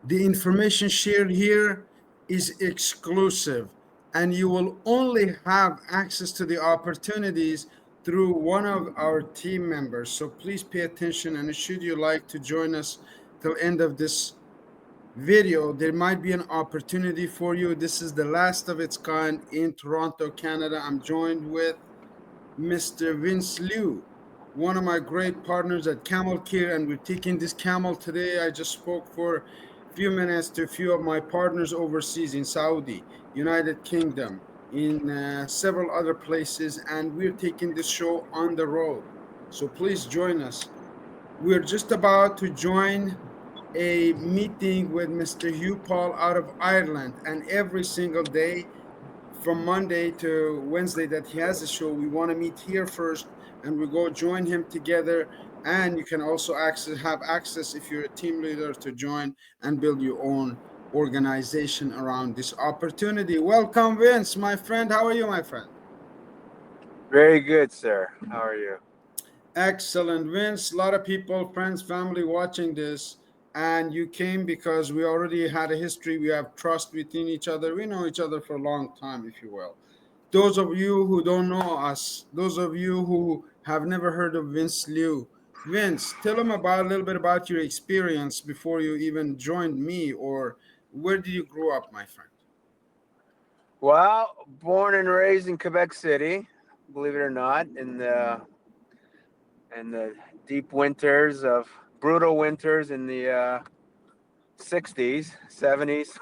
The information shared here is exclusive, and you will only have access to the opportunities through one of our team members. So please pay attention, and should you like to join us till end of this video, there might be an opportunity for you. This is the last of its kind in Toronto, Canada. I'm joined with Mr. Vince Liu, one of my great partners at Camel Care, and we're taking this camel today. I just spoke for a few minutes to a few of my partners overseas in Saudi, United Kingdom, in several other places, and we're taking this show on the road. So please join us. We're just about to join a meeting with Mr. Hugh Paul out of Ireland, and every single day from Monday to Wednesday that he has a show, we want to meet here first, and we go join him together. And you can also have access if you're a team leader to join and build your own organization around this opportunity. Welcome, Vince, my friend. How are you, my friend? Very good, sir. How are you? Excellent, Vince. A lot of people, friends, family watching this, and you came because we already had a history. We have trust within each other. We know each other for a long time, if you will. Those of you who don't know us, those of you who have never heard of Vince Liu, Vince, tell them about a little bit about your experience before you even joined me, or where did you grow up, my friend? Well, born and raised in Quebec City, believe it or not, in the deep winters of brutal winters in the 60s, 70s.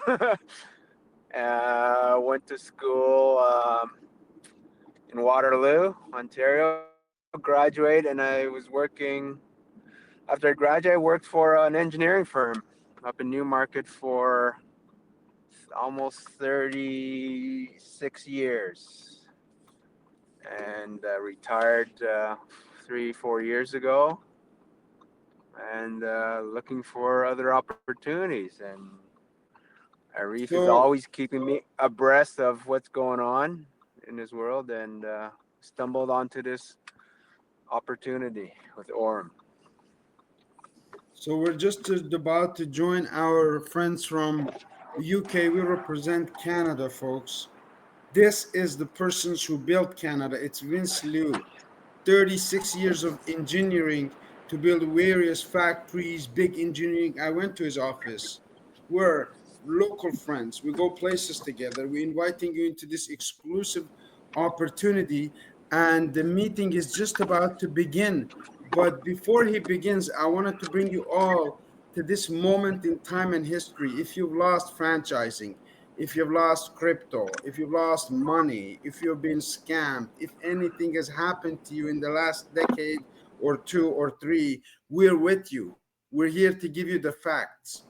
Went to school in Waterloo, Ontario. Graduate, and I was working. After I graduated, I worked for an engineering firm up in Newmarket for almost 36 years, and retired 3-4 years ago, and looking for other opportunities. And Arif is So, always keeping me abreast of what's going on in this world, and stumbled onto this opportunity with Aurum. so we're just about to join our friends from UK. We represent Canada, folks. This is the persons who built Canada. It's Vince Liu, 36 years of engineering to build various factories, big engineering. I went to his office. We're local friends. We go places together. We're inviting you into this exclusive opportunity, and the meeting is just about to begin. But before he begins, I wanted to bring you all to this moment in time and history. If you've lost franchising, if you've lost crypto, if you've lost money, if you've been scammed, if anything has happened to you in the last decade or two or three, we're with you. We're here to give you the facts.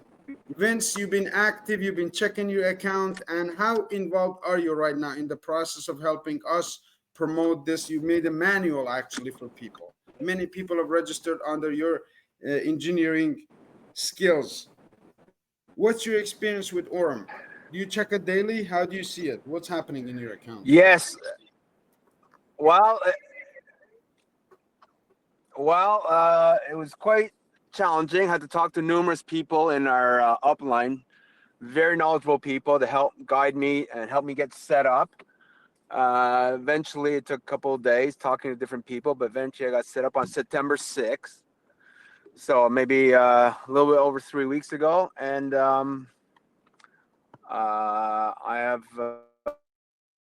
Vince, you've been active, you've been checking your account, and how involved are you right now in the process of helping us promote this? You've made a manual actually for people. Many people have registered under your engineering skills. What's your experience with Aurum? Do you check it daily? How do you see it? What's happening in your account? Yes. Well, it was quite challenging. Had to talk to numerous people in our upline, very knowledgeable people to help guide me and help me get set up. Eventually, it took a couple of days talking to different people, but eventually I got set up on September 6th. So maybe a little bit over 3 weeks ago. And I have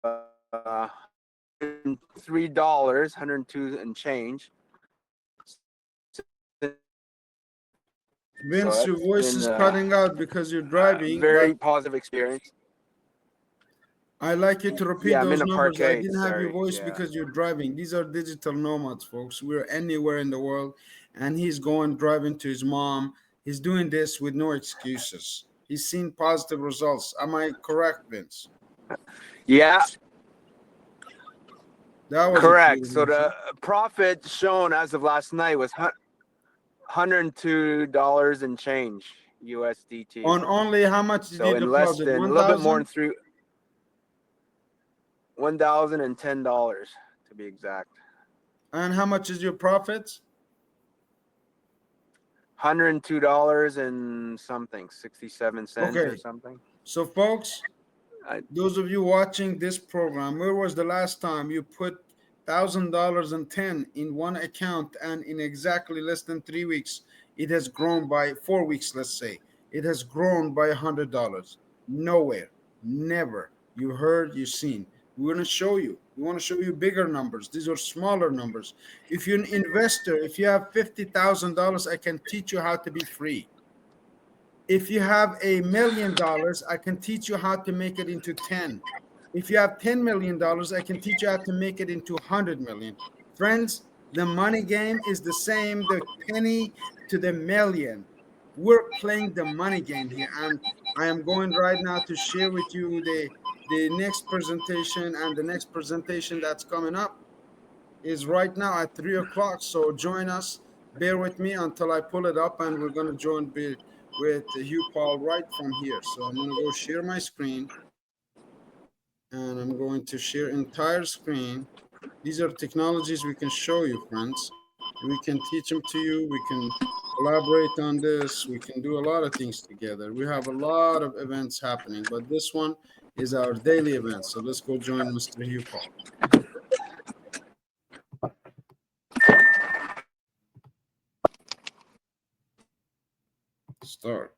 $103, 102 and change. Vince, So your that's voice been is cutting out because you're a driving, very but positive experience. I'd like you to repeat Yeah, I'm in those a numbers. I parkade. didn't have your Sorry. voice Yeah. because you're driving. These are digital nomads, folks. We're anywhere in the world, and he's going driving to his mom. He's doing this with no excuses. He's seen positive results. Am I correct, Vince? Yeah, That was a correct. clear So answer. the profit shown as of last night was $102 and change USDT. On only how much did So you in less deposit? than a little bit more 1,000? than $1,010 to be exact. And how much is your profits? $102 and something, 67 cents Okay. or something. So, folks, those of you watching this program, where was the last time you put $1,010 in one account, and in exactly less than 3 weeks, it has grown by 4 weeks, let's say, it has grown by $100? Nowhere, never. You heard, you seen. We're going to show you. We want to show you bigger numbers. These are smaller numbers. If you're an investor, if you have $50,000, I can teach you how to be free. If you have $1 million, I can teach you how to make it into 10. If you have $10 million, I can teach you how to make it into 100 million. Friends, the money game is the same, the penny to the million. We're playing the money game here, and I am going right now to share with you the next presentation, and the next presentation that's coming up is right now at 3 o'clock. So join us. Bear with me until I pull it up, and we're going to join with Hugh Paul right from here. So I'm going to go share my screen, and I'm going to share entire screen. These are technologies we can show you, friends. We can teach them to you. We can collaborate on this. We can do a lot of things together. We have a lot of events happening, but this one is our daily event. So let's go join Mr. Hugh Paul. Start.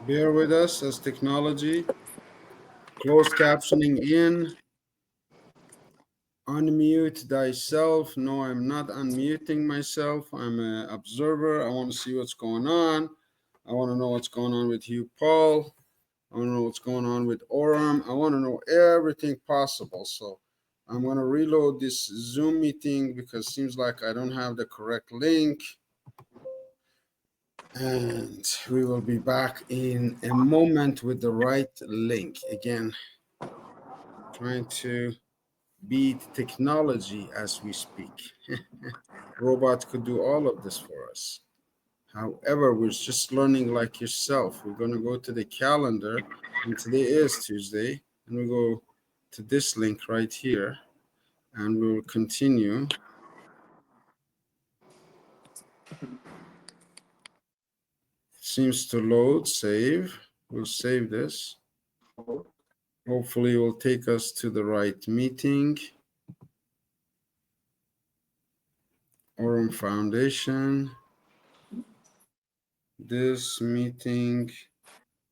Bear with us as technology. Closed captioning in. Unmute thyself. No, I'm not unmuting myself. I'm an observer. I want to see what's going on. I want to know what's going on with Hugh Paul. I want to know what's going on with Aurum. I want to know everything possible. So I'm going to reload this Zoom meeting because it seems like I don't have the correct link. And we will be back in a moment with the right link. Again, trying to beat technology as we speak. Robots could do all of this for us. However, we're just learning like yourself. We're going to go to the calendar, and today is Tuesday, and we go to this link right here, and we will continue. Seems to load. Save. We'll save this. Hopefully it will take us to the right meeting. Aurum Foundation. This meeting,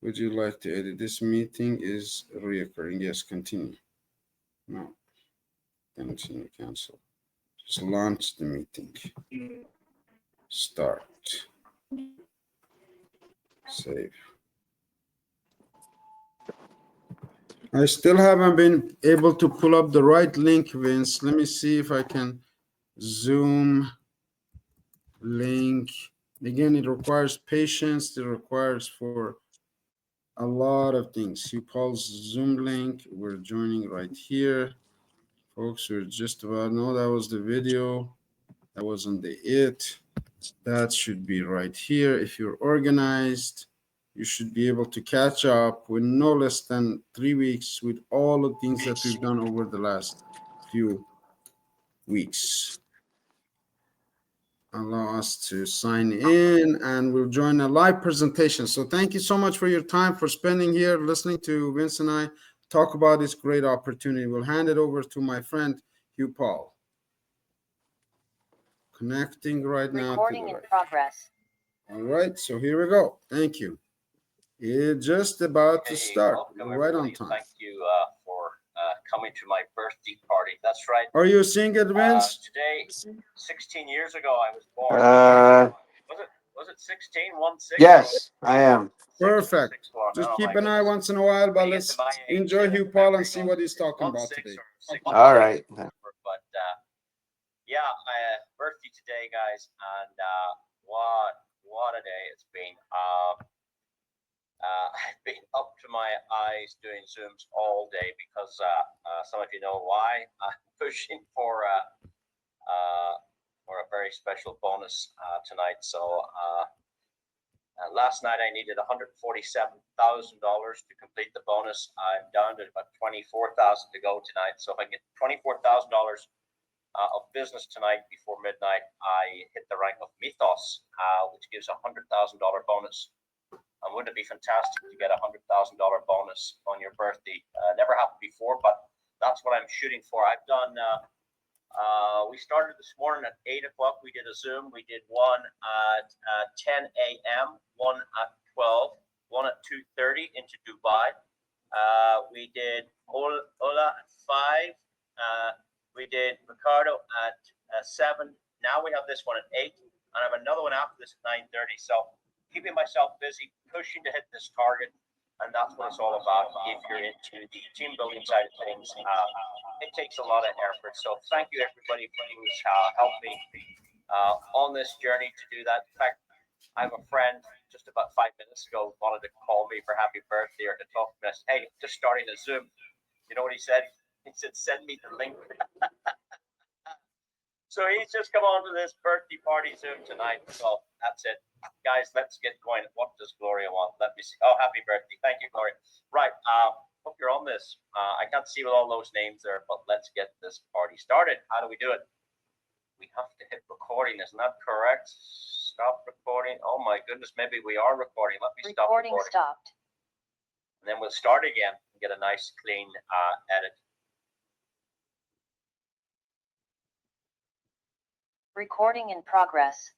would you like to edit? This meeting is reoccurring. Yes, continue. No. Continue, cancel. Just launch the meeting. Start. Save. I still haven't been able to pull up the right link, Vince. Let me see if I can Zoom link. Again, it requires patience. It requires for a lot of things. Hugh Paul's Zoom link. We're joining right here. Folks, we're just about, no, that was the video. That wasn't the it. That should be right here. If you're organized, you should be able to catch up with no less than 3 weeks with all the things that we've done over the last few weeks. Allow us to sign in, and we'll join a live presentation. So thank you so much for your time, for spending here, listening to Vince and I talk about this great opportunity. We'll hand it over to my friend, Hugh Paul. Connecting right now. Recording in progress. All right, so here we go. Thank you. It's just about to start. Right on time. Thank you for coming to my birthday party. That's right. Are you seeing it, Vince? Today, 16 years ago, I was born. Was it 16? 1-6? Yes, I am. Perfect. Just keep an eye once in a while, but let's enjoy Hugh Paul and see what he's talking about today. All right. But yeah, birthday today, guys, and what a day it's been. I've been up to my eyes doing Zooms all day because some of you know why. I'm pushing for a very special bonus tonight. So Last night I needed $147,000 to complete the bonus. I'm down to about $24,000 to go tonight. So if I get $24,000 of business tonight before midnight, I hit the rank of Mythos, which gives a $100,000 bonus. And wouldn't it be fantastic to get a $100,000 bonus on your birthday? Never happened before, but that's what I'm shooting for. I've done. We started this morning at 8 o'clock. We did a Zoom. We did one at 10 a.m., one at 12, one at 2:30 into Dubai. We did Ola at 5. We did Ricardo at 7. Now we have this one at 8. And I have another one after this at 9:30. So keeping myself busy, pushing to hit this target. And that's what it's all about. If you're into the team building side of things, it takes a lot of effort. So thank you everybody who's helped me on this journey to do that. In fact, I have a friend just about 5 minutes ago wanted to call me for happy birthday or to talk to me. I said, hey, just starting a Zoom. You know what he said? He said, send me the link. So he's just come on to this birthday party Zoom tonight. So that's it. Guys, let's get going. What does Gloria want? Let me see. Oh, happy birthday. Thank you, Gloria. Right. Hope you're on this. I can't see with all those names there, but let's get this party started. How do we do it? We have to hit recording. Isn't that correct? Stop recording. Oh my goodness. Maybe we are recording. Let me stop recording. Recording stopped. And then we'll start again and get a nice clean edit. Recording in progress.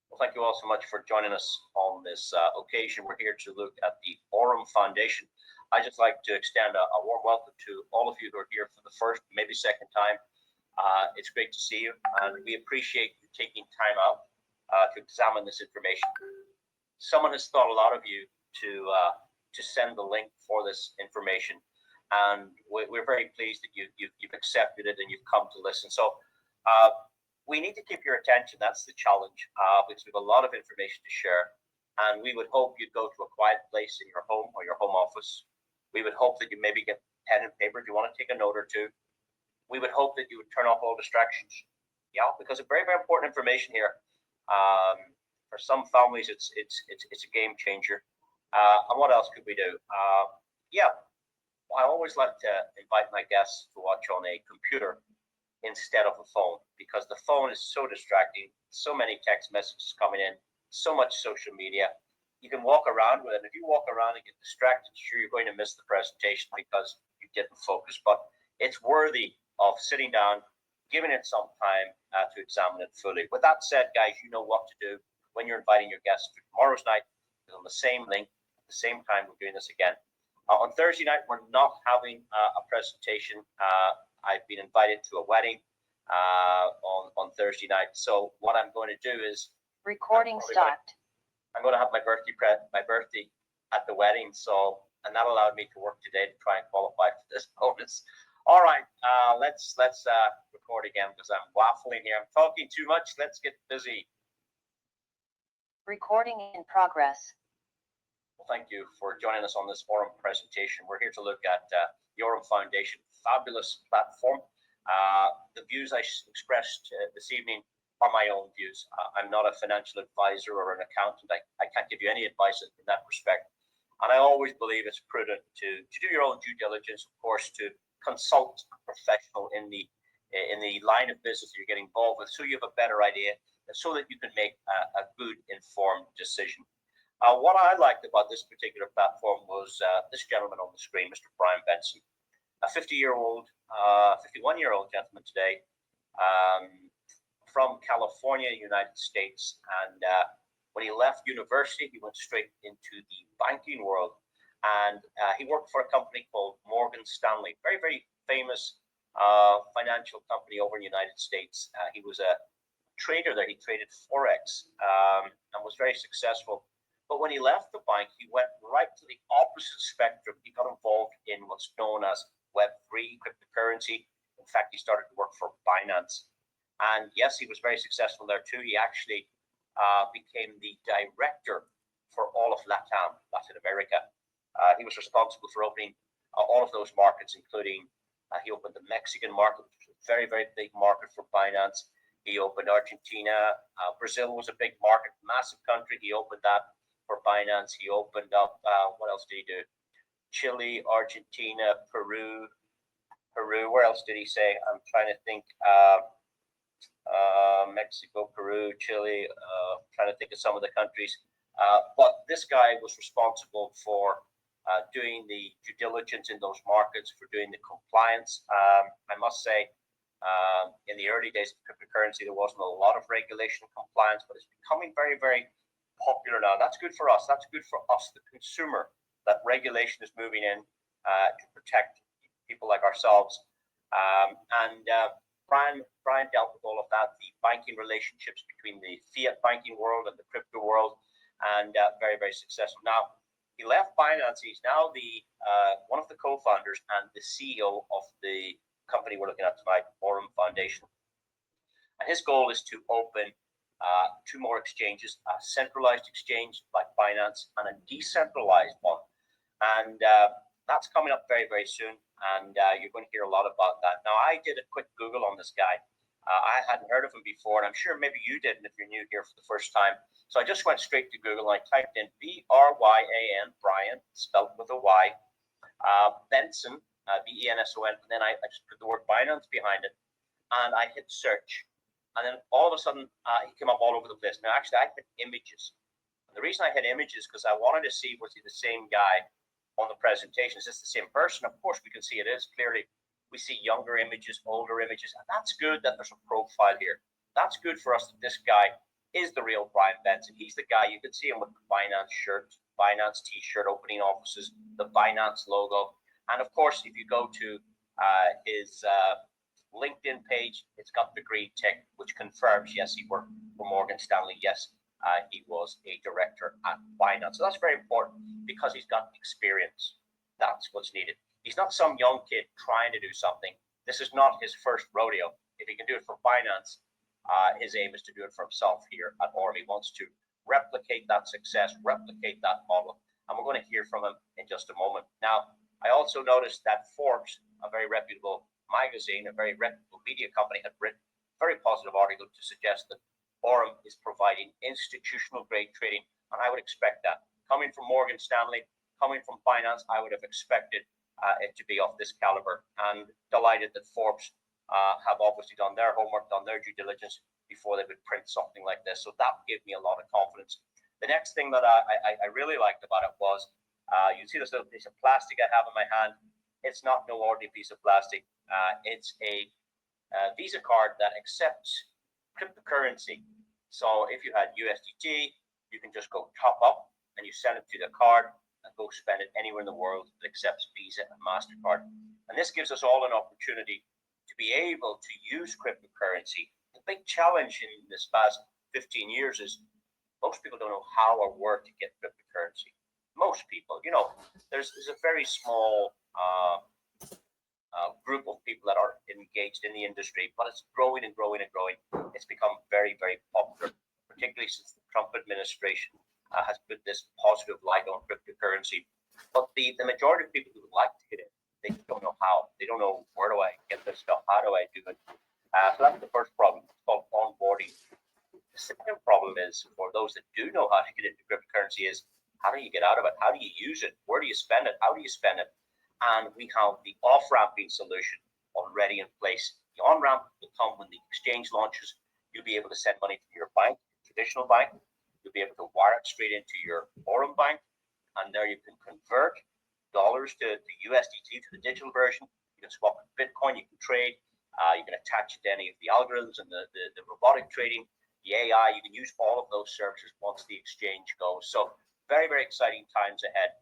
Well, thank you all so much for joining us on this occasion. We're here to look at the Aurum Foundation. I'd just like to extend a warm welcome to all of you who are here for the first, maybe second time. It's great to see you, and we appreciate you taking time out to examine this information. Someone has thought a lot of you to send the link for this information, and we're very pleased that you've accepted it and you've come to listen. So we need to keep your attention. That's the challenge, because we have a lot of information to share. And we would hope you'd go to a quiet place in your home or your home office. We would hope that you maybe get pen and paper if you want to take a note or two. We would hope that you would turn off all distractions. Yeah, because it's very, very important information here. For some families, it's a game changer. And what else could we do? Yeah, I always like to invite my guests to watch on a computer instead of a phone, because the phone is so distracting, so many text messages coming in, so much social media. You can walk around with it. If you walk around and get distracted, sure, you're going to miss the presentation because you didn't focus, but it's worthy of sitting down, giving it some time to examine it fully. With that said, guys, you know what to do when you're inviting your guests for tomorrow's night. On the same link, at the same time, we're doing this again. On Thursday night, we're not having a presentation. I've been invited to a wedding on Thursday night. So what I'm going to do is Recording stopped. I'm going to have my birthday at the wedding. So, and that allowed me to work today to try and qualify for this bonus. All right, let's record again because I'm waffling here. I'm talking too much. Let's get busy. Recording in progress. Well, thank you for joining us on this Aurum presentation. We're here to look at the Aurum Foundation, fabulous platform. The views I expressed this evening are my own views. I'm not a financial advisor or an accountant. I can't give you any advice in that respect. And I always believe it's prudent to do your own due diligence, of course, to consult a professional in the line of business that you're getting involved with, so you have a better idea, so that you can make a good informed decision. What I liked about this particular platform was this gentleman on the screen, Mr. Brian Benson, a 51-year-old gentleman today, from California, United States. And when he left university, he went straight into the banking world. And he worked for a company called Morgan Stanley, very, very famous financial company over in the United States. He was a trader there. He traded Forex and was very successful. But when he left the bank, he went right to the opposite spectrum. He got involved in what's known as Web3, cryptocurrency. In fact, he started to work for Binance. And yes, he was very successful there too. He actually became the director for all of Latin America. He was responsible for opening all of those markets, including he opened the Mexican market, which was a very, very big market for Binance. He opened Argentina. Brazil was a big market, massive country. He opened that for Binance. He opened up, what else did he do? Chile, Argentina, Peru. Where else did he say? I'm trying to think. Mexico, Peru, Chile. Trying to think of some of the countries. But this guy was responsible for doing the due diligence in those markets, for doing the compliance. I must say, in the early days of cryptocurrency, there wasn't a lot of regulation and compliance, but it's becoming very, very popular now. That's good for us. That's good for us, the consumer, that regulation is moving in to protect people like ourselves. Brian dealt with all of that, the banking relationships between the fiat banking world and the crypto world, and very, very successful. Now, he left Binance. He's now the one of the co-founders and the CEO of the company we're looking at tonight, Aurum Foundation. And his goal is to open 2 more exchanges, a centralized exchange like Binance and a decentralized one. And that's coming up very, very soon. And you're going to hear a lot about that. Now, I did a quick Google on this guy. I hadn't heard of him before, and I'm sure maybe you didn't if you're new here for the first time. So I just went straight to Google and I typed in Bryan, Brian, spelled with a Y, Benson, Benson, and then I just put the word Binance behind it, and I hit search. And then all of a sudden, he came up all over the place. Now, actually, I hit images. And the reason I hit images is because I wanted to see, was he the same guy on the presentation? Is this the same person? Of course, we can see it is clearly. We see younger images, older images, and that's good that there's a profile here. That's good for us that this guy is the real Brian Benson. He's the guy. You can see him with the Binance shirt, Binance t-shirt, opening offices, the Binance logo. And of course, if you go to his LinkedIn page, it's got the green tick, which confirms, yes, he worked for Morgan Stanley. Yes, he was a director at Binance. So that's very important because he's got experience. That's what's needed. He's not some young kid trying to do something. This is not his first rodeo. If he can do it for Binance, his aim is to do it for himself here at Aurum. He wants to replicate that success, replicate that model. And we're going to hear from him in just a moment. Now, I also noticed that Forbes, a very reputable magazine, a very reputable media company, had written a very positive article to suggest that Aurum is providing institutional grade trading. And I would expect that. Coming from Morgan Stanley, coming from Binance, I would have expected it to be of this caliber, and delighted that Forbes have obviously done their homework, done their due diligence before they would print something like this. So that gave me a lot of confidence. The next thing that I really liked about it was, you see this little piece of plastic I have in my hand. It's not no ordinary piece of plastic. It's a Visa card that accepts cryptocurrency. So if you had USDT, you can just go top up and you send it to the card and go spend it anywhere in the world that accepts Visa and MasterCard. And this gives us all an opportunity to be able to use cryptocurrency. The big challenge in this past 15 years is most people don't know how or where to get cryptocurrency. Most people, there's a very small group of people that are engaged in the industry, but it's growing and growing and growing. It's become very, very popular, particularly since the Trump administration has put this positive light on cryptocurrency. But the majority of people who would like to get in, they just don't know how. They don't know, where do I get this stuff? How do I do it? So that's the first problem. It's called onboarding. The second problem is, for those that do know how to get into cryptocurrency, is how do you get out of it? How do you use it? Where do you spend it? How do you spend it? And we have the off-ramping solution already in place. The on-ramp will come when the exchange launches. You'll be able to send money to your bank, traditional bank. You'll be able to wire it straight into your Aurum bank, and there you can convert dollars to USDT, to the digital version. You can swap it Bitcoin. You can trade. You can attach it to any of the algorithms and the robotic trading, the AI. You can use all of those services once the exchange goes. So very, very exciting times ahead.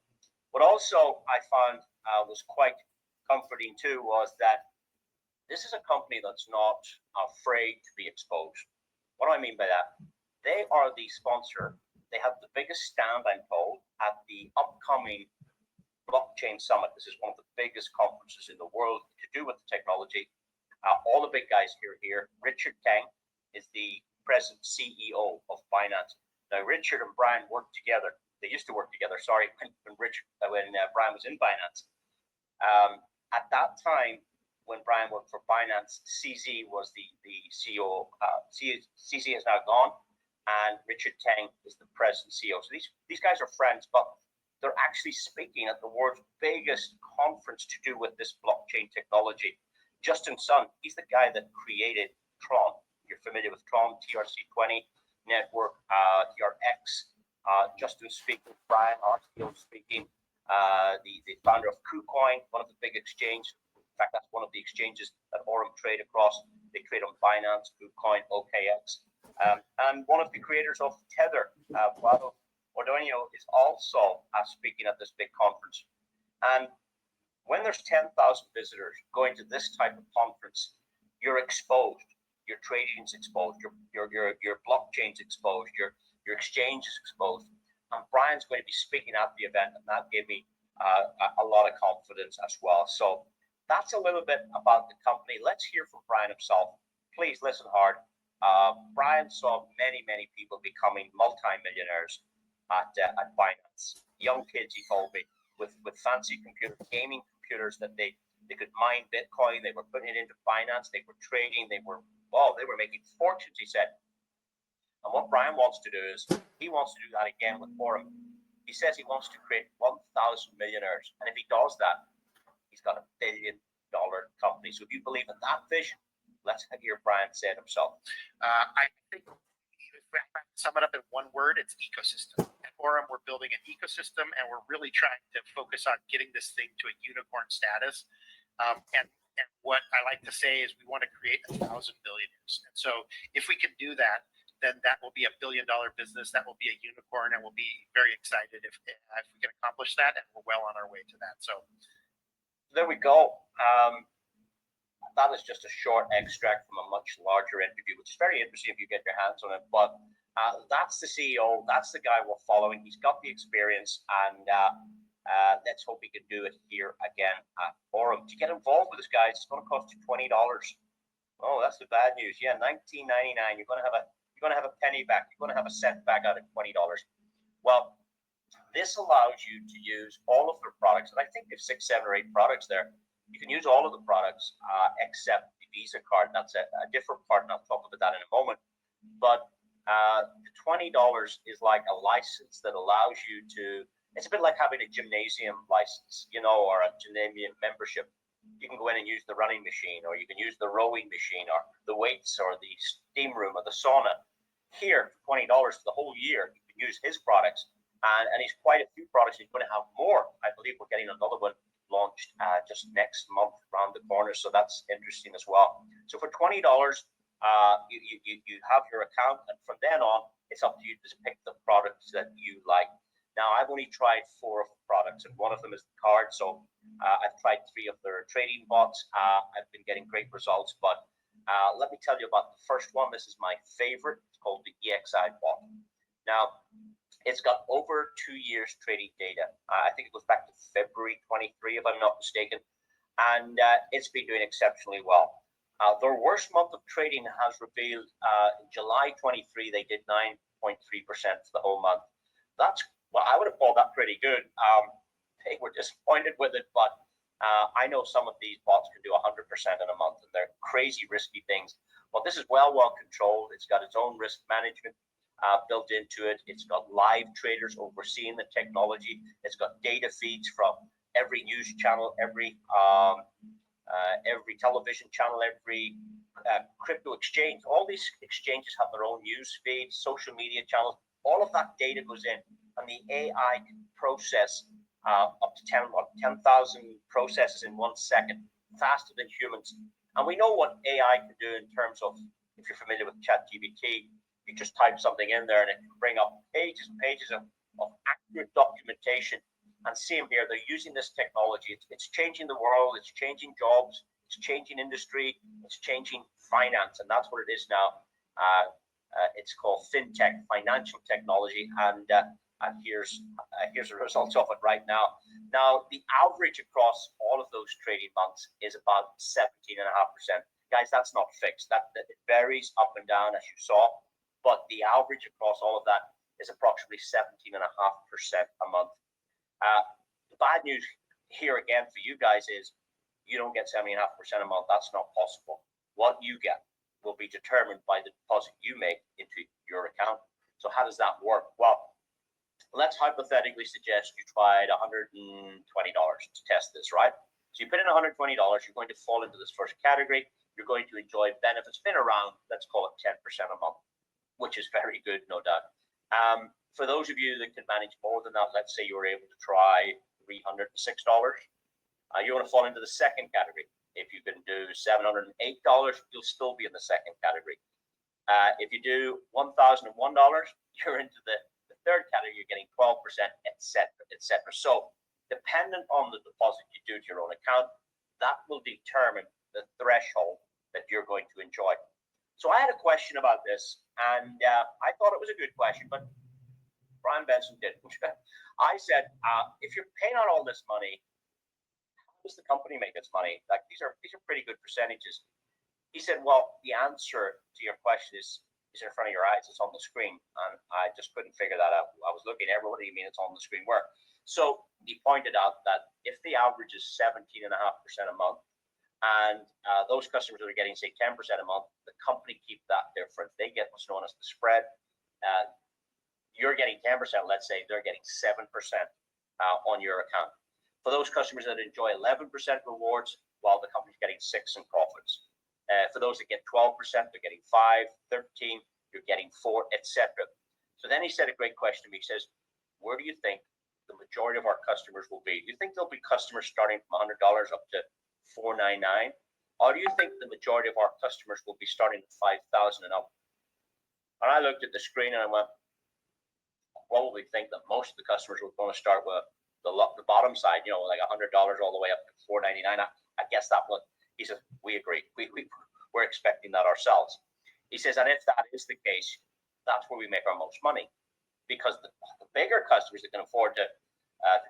What also I found was quite comforting too was that this is a company that's not afraid to be exposed. What do I mean by that? They are the sponsor. They have the biggest stand, I'm told, at the upcoming Blockchain Summit. This is one of the biggest conferences in the world to do with the technology. All the big guys here. Richard Tang is the present CEO of Binance. Now, Richard and Brian worked together. They used to work together, when Brian was in Binance. At that time, when Brian worked for Binance, CZ was the CEO. CZ is now gone, and Richard Teng is the president CEO. So these guys are friends, but they're actually speaking at the world's biggest conference to do with this blockchain technology. Justin Sun, he's the guy that created Tron. You're familiar with Tron, TRC20 network, TRX. Justin speaking, Brian Arif speaking, the founder of KuCoin, one of the big exchanges. In fact, that's one of the exchanges that Aurum trade across. They trade on Binance, KuCoin, OKX. And one of the creators of Tether, Vlado Ordonio, is also speaking at this big conference. And when there's 10,000 visitors going to this type of conference, you're exposed. Your trading is exposed. Your blockchain's exposed. Your exchange is exposed. And Brian's going to be speaking at the event, and that gave me a lot of confidence as well. So that's a little bit about the company. Let's hear from Brian himself. Please listen hard. Brian saw many people becoming multi-millionaires at Binance. Young kids, he told me, with fancy computers, gaming computers that they could mine Bitcoin. They were putting it into Binance. They were trading. They were making fortunes, he said. And what Brian wants to do is he wants to do that again with Aurum. He says he wants to create 1,000 millionaires. And if he does that, he's got $1 billion company. So if you believe in that vision, let's hear Brian say it himself. I think if I sum it up in one word, it's ecosystem. At Aurum, we're building an ecosystem, and we're really trying to focus on getting this thing to a unicorn status. And what I like to say is we want to create 1,000 billionaires. And so if we can do that, then that will be $1 billion business. That will be a unicorn, and we'll be very excited if we can accomplish that, and we're well on our way to that. So there we go. That is just a short extract from a much larger interview, which is very interesting if you get your hands on it. But that's the CEO. That's the guy we're following. He's got the experience, and let's hope he can do it here again at Aurum. To get involved with this guy, it's going to cost you $20. Oh, that's the bad news. Yeah, $19.99. You're going to have a penny back. You're going to have a cent back out of $20. Well, this allows you to use all of their products, and I think there's 6, 7, or 8 products there. You can use all of the products except the Visa card. That's a different part, and I'll talk about that in a moment. But the $20 is like a license that allows you to. It's a bit like having a gymnasium license, or a gymnasium membership. You can go in and use the running machine, or you can use the rowing machine, or the weights, or the steam room, or the sauna. Here, for $20 for the whole year, you can use his products. And he's quite a few products. He's going to have more. I believe we're getting another one launched just next month around the corner. So that's interesting as well. So for $20, you have your account. And from then on, it's up to you to pick the products that you like. Now, I've only tried 4 of the products, and one of them is the card. So I've tried 3 of their trading bots. I've been getting great results. But let me tell you about the first one. This is my favorite. It's called the EXI bot. Now, it's got over 2 years trading data. I think it goes back to February 23, if I'm not mistaken. And it's been doing exceptionally well. Their worst month of trading has revealed in July 23, they did 9.3% for the whole month. I would have called that pretty good. They were disappointed with it, but I know some of these bots can do 100% in a month, and they're crazy risky things. But this is well controlled. It's got its own risk management built into it. It's got live traders overseeing the technology. It's got data feeds from every news channel, every television channel, every crypto exchange. All these exchanges have their own news feeds, social media channels. All of that data goes in, and the AI can process up to 10,000 processes in 1 second, faster than humans. And we know what AI can do in terms of, if you're familiar with ChatGPT, you just type something in there and it can bring up pages and pages of accurate documentation. And see them here, they're using this technology. It's changing the world, it's changing jobs, it's changing industry, it's changing finance, and that's what it is now. It's called fintech, financial technology, and here's the results of it right now. Now, the average across all of those trading months is about 17.5%. Guys, that's not fixed. That it varies up and down, as you saw. But the average across all of that is approximately 17.5% a month. The bad news here again for you guys is you don't get 7.5% a month. That's not possible. What you get will be determined by the deposit you make into your account. So how does that work? Well, let's hypothetically suggest you tried $120 to test this, right? So you put in $120, you're going to fall into this first category. You're going to enjoy benefits in around, let's call it 10% a month, which is very good, no doubt. For those of you that can manage more than that, let's say you were able to try $306, you want to fall into the second category. If you can do $708, you'll still be in the second category. If you do $1,001, you're into the third category. You're getting 12%, etc., etc. So dependent on the deposit you do to your own account, that will determine the threshold that you're going to enjoy. So I had a question about this, and I thought it was a good question, but Brian Benson didn't. I said, if you're paying out all this money, how does the company make its money? Like these are pretty good percentages. He said, well, the answer to your question is in front of your eyes. It's on the screen, and I just couldn't figure that out. I was looking everywhere. What do you mean it's on the screen? Where? So he pointed out that if the average is 17.5% a month, and those customers that are getting, say, 10% a month, the company keep that difference. They get what's known as the spread. You're getting 10%, let's say, they're getting 7% on your account. For those customers that enjoy 11% rewards, while the company's getting 6% in profits. For those that get 12%, they're getting 5%, 13%, you're getting 4%, etc. So then he said a great question to me. He says, where do you think the majority of our customers will be? Do you think there'll be customers starting from $100 up to $499? Or do you think the majority of our customers will be starting at $5,000 and up? And I looked at the screen and I went, probably think that most of the customers were going to start with the bottom side, like $100 all the way up to $499. I guess that one. He says, we agree. We're expecting that ourselves. He says, and if that is the case, that's where we make our most money, because the bigger customers that can afford to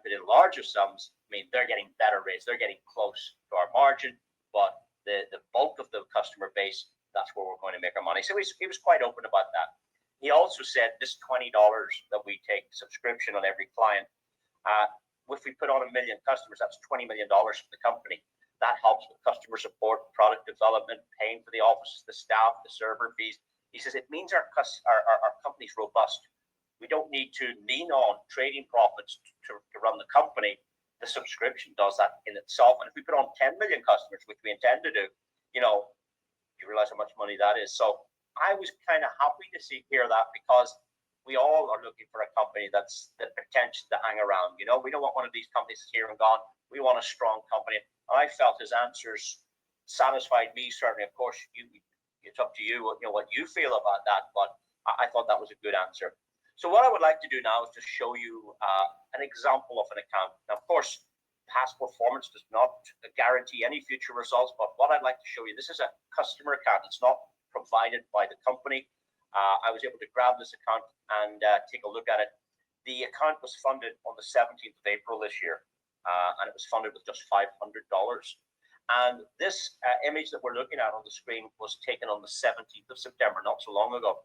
put in larger sums, I mean, they're getting better rates. They're getting close to our margin, but the bulk of the customer base, that's where we're going to make our money. So he was quite open about that. He also said this $20 that we take subscription on every client, if we put on 1 million customers, that's $20 million for the company. That helps with customer support, product development, paying for the offices, the staff, the server fees. He says it means our company's robust. We don't need to lean on trading profits to run the company. The subscription does that in itself. And if we put on 10 million customers, which we intend to do, you realize how much money that is. So I was kind of happy to hear that, because we all are looking for a company that's the potential to hang around. We don't want one of these companies that's here and gone. We want a strong company. I felt his answers satisfied me. Certainly, of course, it's up to you. What you feel about that, but I thought that was a good answer. So what I would like to do now is to show you an example of an account. Now, of course, past performance does not guarantee any future results, but what I'd like to show you, this is a customer account. It's not provided by the company. I was able to grab this account and take a look at it. The account was funded on the 17th of April this year, and it was funded with just $500. And this image that we're looking at on the screen was taken on the 17th of September, not so long ago.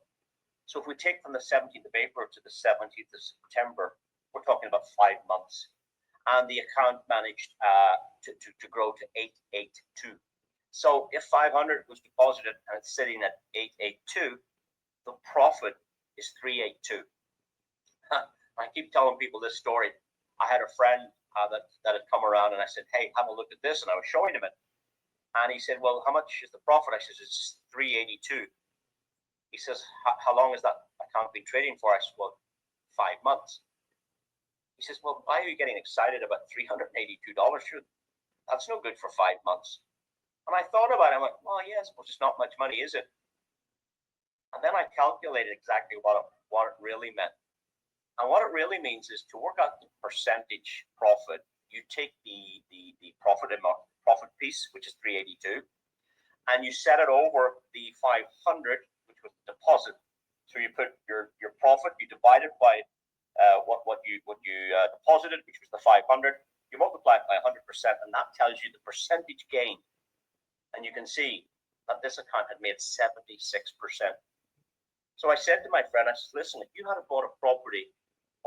So if we take from the 17th of April to the 17th of September, we're talking about 5 months. And the account managed to grow to 882. So if 500 was deposited and it's sitting at 882, the profit is 382. I keep telling people this story. I had a friend that had come around, and I said, hey, have a look at this. And I was showing him it. And he said, well, how much is the profit? I said, it's 382. He says, how long has that account been trading for? I said, well, 5 months. He says, well, why are you getting excited about $382? That's no good for 5 months. And I thought about it. I went, well, yes, but it's not much money, is it? And then I calculated exactly what it really meant. And what it really means is to work out the percentage profit. You take the profit piece, which is 382, and you set it over the 500, which was the deposit. So you put your profit, you divide it by what you deposited, which was the 500. You multiply it by 100%, and that tells you the percentage gain. And you can see that this account had made 76%. So I said to my friend, I said, listen, if you had bought a property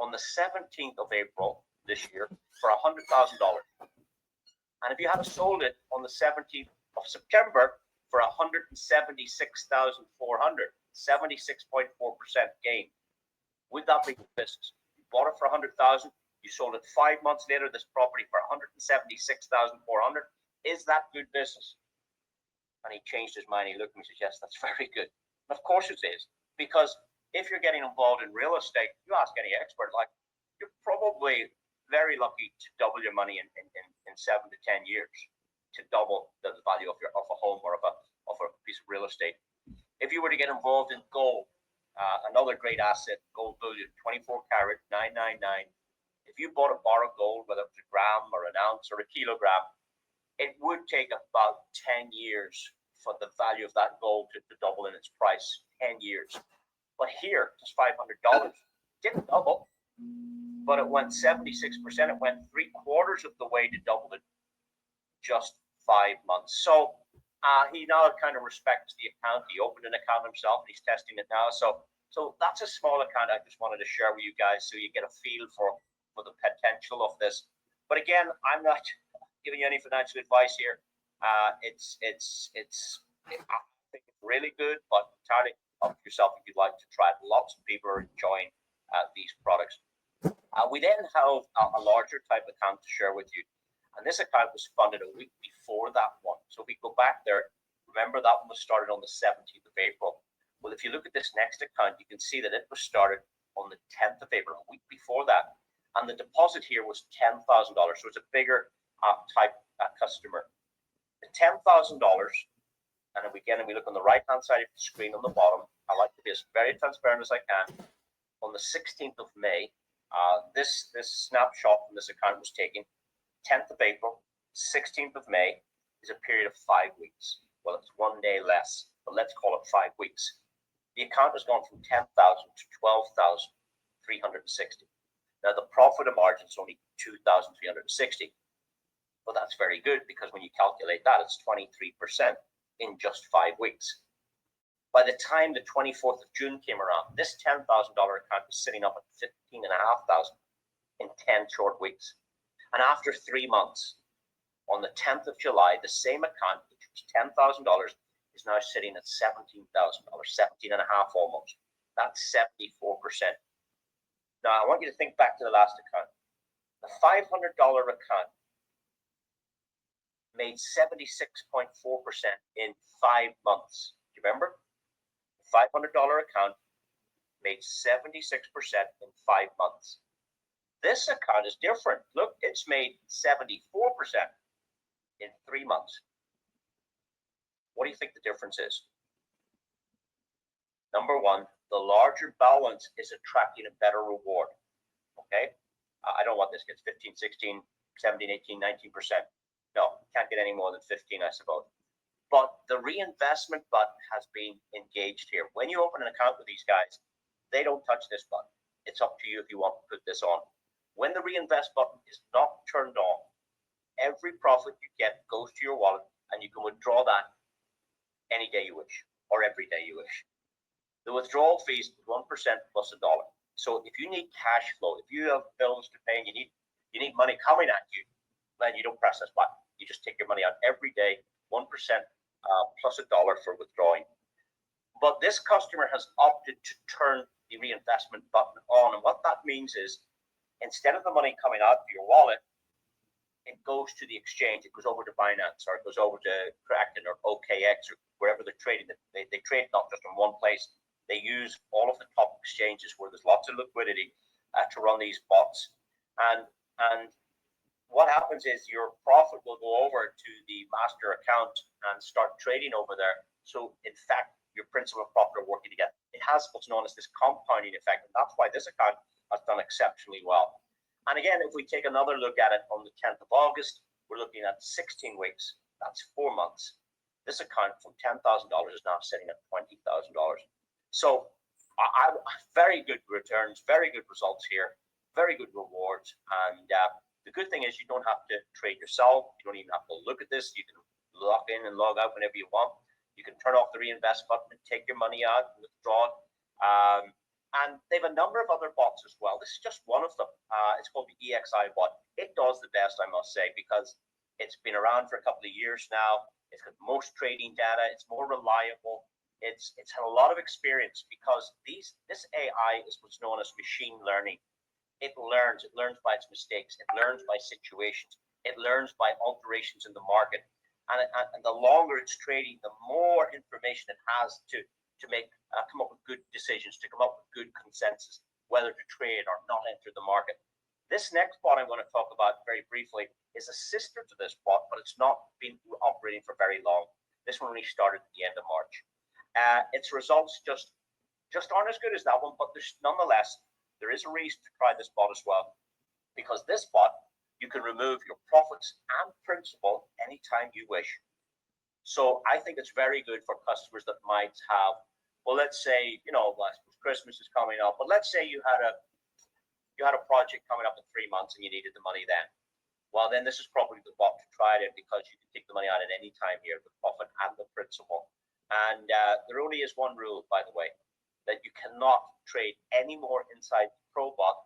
on the 17th of April this year for $100,000, And if you had sold it on the 17th of September for 176,400, 76.4% gain, would that be good business? You bought it for 100,000, you sold it 5 months later, this property for 176,400. Is that good business? And he changed his mind. He looked at me and said, yes, that's very good. And of course it is, because if you're getting involved in real estate, you ask any expert, like, you're probably very lucky to double your money in 7 to 10 years, to double the value of a home or of a piece of real estate. If you were to get involved in gold, another great asset, gold bullion, 24 karat, 999. If you bought a bar of gold, whether it's a gram or an ounce or a kilogram, it would take about 10 years for the value of that gold to double in its price. 10 years. But here, just $500, didn't double, but it went 76%. It went 3/4 of the way to double it just 5 months. So he now kind of respects the account. He opened an account himself and he's testing it now. So that's a small account I just wanted to share with you guys so you get a feel for the potential of this. But again, I'm not giving you any financial advice here. I think it's really good, but entirely up to yourself if you'd like to try it. Lots of people are enjoying these products. We then have a larger type account to share with you. And this account was funded a week before that one. So if we go back there, remember that one was started on the 17th of April. Well, if you look at this next account, you can see that it was started on the 10th of April, a week before that. And the deposit here was $10,000. So it's a bigger type customer. The $10,000, and then we look on the right-hand side of the screen on the bottom. I like to be as very transparent as I can. On the 16th of May, this snapshot from this account was taken. 10th of April, 16th of May is a period of 5 weeks. Well, it's 1 day less, but let's call it 5 weeks. The account has gone from 10,000 to 12,360. Now, the profit margin is only 2,360. Well, that's very good because when you calculate that, it's 23% in just 5 weeks. By the time the 24th of June came around, this $10,000 account was sitting up at 15,500 in 10 short weeks. And after 3 months, on the 10th of July, the same account, which was $10,000, is now sitting at $17,000, 17.5 almost. That's 74%. Now, I want you to think back to the last account. The $500 account made 76.4% in 5 months. Do you remember? The $500 account made 76% in 5 months. This account is different. Look, it's made 74% in 3 months. What do you think the difference is? Number one, the larger balance is attracting a better reward. Okay? I don't want this gets 15, 16, 17, 18, 19%. No, can't get any more than 15, I suppose. But the reinvestment button has been engaged here. When you open an account with these guys, they don't touch this button. It's up to you if you want to put this on. When the reinvest button is not turned on, every profit you get goes to your wallet and you can withdraw that any day you wish or every day you wish. The withdrawal fees is 1% plus $1. So if you need cash flow, if you have bills to pay and you need money coming at you, then you don't press this button. You just take your money out every day, 1% plus $1 for withdrawing. But this customer has opted to turn the reinvestment button on. And what that means is instead of the money coming out of your wallet, it goes to the exchange. It goes over to Binance or it goes over to Kraken or OKX or wherever they're trading. They trade not just in one place. They use all of the top exchanges where there's lots of liquidity to run these bots. And what happens is your profit will go over to the master account and start trading over there. So in fact, your principal and profit are working together. It has what's known as this compounding effect. And that's why this account has done exceptionally well. And again, if we take another look at it on the 10th of August, we're looking at 16 weeks. That's 4 months. This account from $10,000 is now sitting at $20,000. So very good returns, very good results here, very good rewards. And the good thing is you don't have to trade yourself. You don't even have to look at this. You can log in and log out whenever you want. You can turn off the reinvest button and take your money out and withdraw it. And they have a number of other bots as well. This is just one of them. It's called the EXI bot. It does the best, I must say, because It's been around for a couple of years now. It's got most trading data. It's more reliable. It's had a lot of experience because this AI is what's known as machine learning. It learns by its mistakes. It learns by situations. It learns by alterations in the market. And the longer it's trading, the more information it has to make come up with good decisions, to come up with good consensus, whether to trade or not enter the market. This next bot I'm going to talk about very briefly is a sister to this bot, but it's not been operating for very long. This one only started at the end of March. Its results just aren't as good as that one, but nonetheless, there is a reason to try this bot as well, because this bot, you can remove your profits and principal anytime you wish. So I think it's very good for customers that might have, well, let's say, Christmas is coming up, but let's say you had a project coming up in 3 months and you needed the money then. Well, then this is probably the bot to try it in, because you can take the money out at any time here, the profit and the principal. And there only is one rule, by the way, that you cannot trade any more inside the Pro bot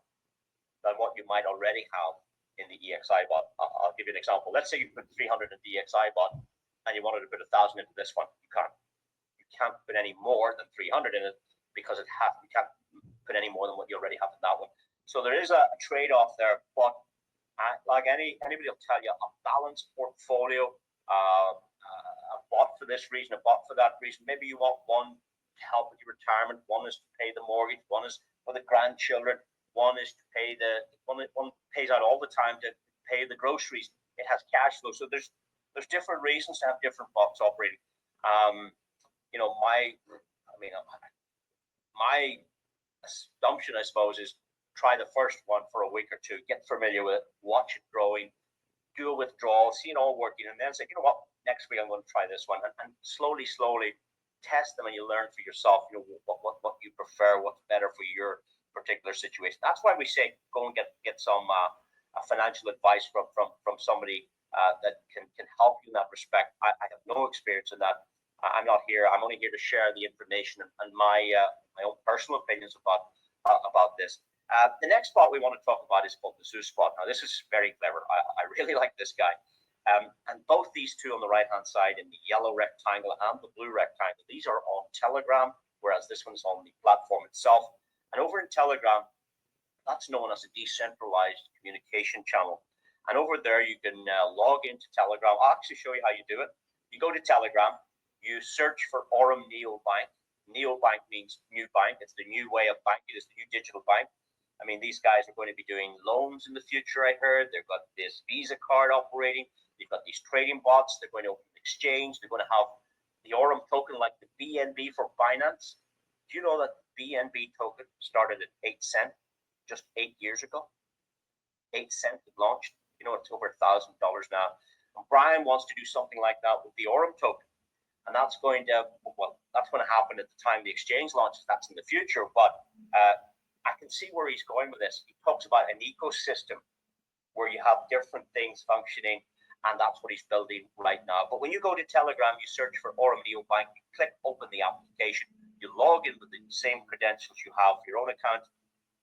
than what you might already have in the EXI bot. I'll give you an example. Let's say you put 300 in the EXI bot and you wanted to put 1,000 into this one. You can't. You can't put any more than 300 in it, because you can't put any more than what you already have in that one. So there is a trade-off there, but like anybody will tell you, a balanced portfolio, a bot for this reason, a bot for that reason. Maybe you want one to help with your retirement, one is to pay the mortgage, one is for the grandchildren, one is to pay one pays out all the time to pay the groceries. It has cash flow. So there's different reasons to have different bots operating. My assumption, I suppose, is try the first one for a week or two, get familiar with it, watch it growing, do a withdrawal, see it all working, and then say, you know what, next week I'm going to try this one, and slowly test them, and you learn for yourself, what you prefer, what's better for your particular situation. That's why we say go and get some financial advice from somebody that can help you in that respect. I have no experience in that. I'm not here. I'm only here to share the information and my own personal opinions about this. The next spot we want to talk about is called the Zeus spot. Now, this is very clever. I really like this guy. And both these two on the right-hand side, in the yellow rectangle and the blue rectangle, these are on Telegram, whereas this one's on the platform itself. And over in Telegram, that's known as a decentralized communication channel. And over there, you can log into Telegram. I'll actually show you how you do it. You go to Telegram, you search for Aurum Neobank. Neobank means new bank. It's the new way of banking. It's the new digital bank. I mean, these guys are going to be doing loans in the future, I heard. They've got this Visa card operating. They've got these trading bots. They're going to open an exchange. They're going to have the Aurum token like the BNB for finance. Do you know that BNB token started at 8 cents just 8 years ago? 8 cents it launched. You know, it's over $1,000 now. And Brian wants to do something like that with the Aurum token. And that's going to happen at the time the exchange launches. That's in the future. But I can see where he's going with this. He talks about an ecosystem where you have different things functioning, and that's what he's building right now. But when you go to Telegram, you search for Aurum Neobank, you click open the application, you log in with the same credentials you have for your own account.